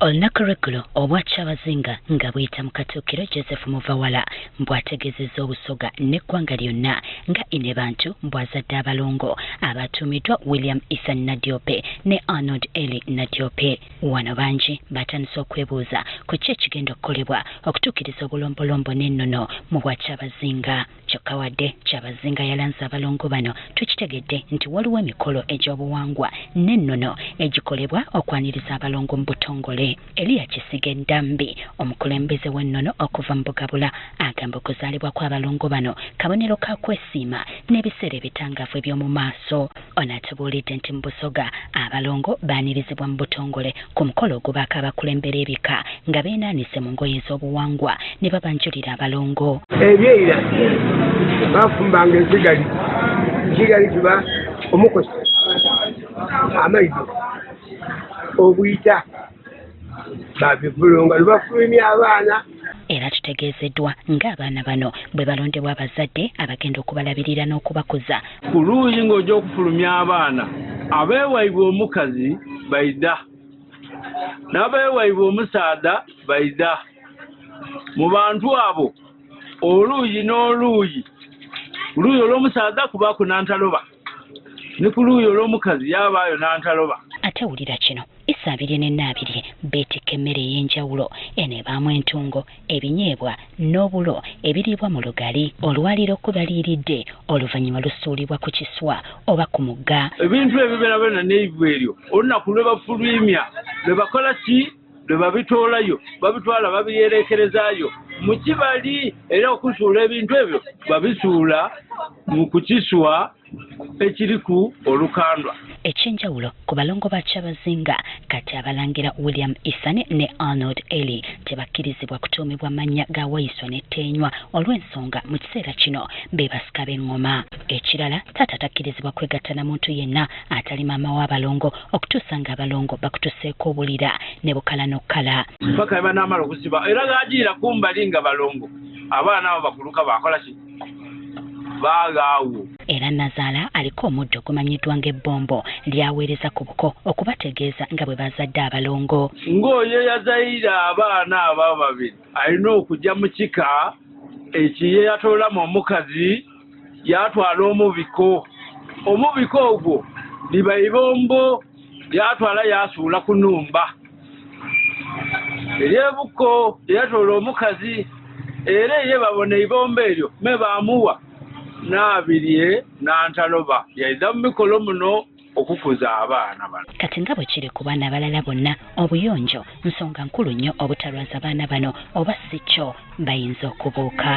Olunaku lw'eggulo obwakyabazinga nga buyita mu Katikkiro Joseph Muvawala bw'ategeezezza obusoga n'eggwanga lyonna nga ine bantu bw'azadde abalongo abatuumiddwa William Issa Nadiope ne Arnold Eli Nadiope. Wano bangi batandise okwebuuza ku ki ekigenda okukolebwa okutuukiriza obulombolombo n'ennono mu bwakyabazinga. Kyokka wadde Kyabazinga yalanze abalongo bano tukitegedde nti waliwo emikolo egy'obuwangwa n'ennono egikolebwa okwaniriza abalongo mu butongole. Elia Kisige Ndambi omukulembeze w'ennono okuva mu Bugabula agamba okuzaalibwa kw'abalongo bano kabonero ka kwesiima n'ebiseera ebitangaavu eby'omu maaso. Ono atubuulidde nti mu Busoga abalongo baanirizibwa mu butongole ku mukolo ogubaako abakulembera ebika nga beenaanise mu ngoye ez'obuwangwa ne babanjulira abalongo. Ebyeira bafumbanga ensigali kiba omukosi amaizi obuyita babivulunga lubafulumya abaana. Era kitegeezeddwa ng'abaana bano bwe balondebwa abazadde abagenda okubalabirira n'okubakuza. Ku luuyi ng'ojja okufulumya abaana abeewaibwa omukazi baida n'abeewaibwa omusaada baida. Mu bantu abo oluuyi n'oluuyi, ku luuyi olw'omusaada kubaako n'antaloba ne ku luuyi olw'omukazi yabaayo n'antaloba. Ate wulira kino Issa 2040 beetikka emmere ey'enjawulo eneebaamu entungo, ebinyeebwa n'obulo ebiriibwa mu lugali olwaliro okubaliiridde oluvannyuma lusuulibwa ku kiswa oba ku mugga. Ebintu ebibeera byonna n'ebyo eryo olunaku lwe bafulumya lwe bakola ki lwe babitoolayo babitwala babiyerekerezaayo mu kibali era okusuula ebintu ebyo babisuula mu kukiswa ekiri ku olukandwa. Ekyenjawulo ku balongo ba Kyabazinga kati abalangira William Issa ne Arnold Eli tebakkirizibwa kutuumibwa mannya ga Waiswa ne Teenywa olw'ensonga mu kiseera kino be basika b'engoma. Ekirala taata takkirizibwa kwegatta na muntu yenna atali maama w'abalongo okutuusa ng'abalongo bakutuseeko obulira ne bukala n'okkala. Paka banaamala okusiba era gaagiira kumbali nga balongo abaana abo bakuluka bakola ki baagaawo. Era Nazaala aliko omuddo ogumanyiddwa ng'ebbombo lyaweereza ku buko okubategeeza nga bwe bazadde abalongo. Ng'oyo yazaire abaana abo babiri alina okujja mu kika ekiye yatoolamu omukazi yatwala omubiko. Omubiko ogwo liba ibombo yatwala yasuula ku nnumba. Eryebuko yatoola omukazi era ye babona ibombo eryo me baamuwa n'abirye n'antaloba yaiza mu mikolo muno okukuza abaana bano. Kati nga bwe kiri ku baana abalala bonna obuyonjo nsonga nkulu nnyo obutalwaza baana bano oba si kyo bayinza okubuuka.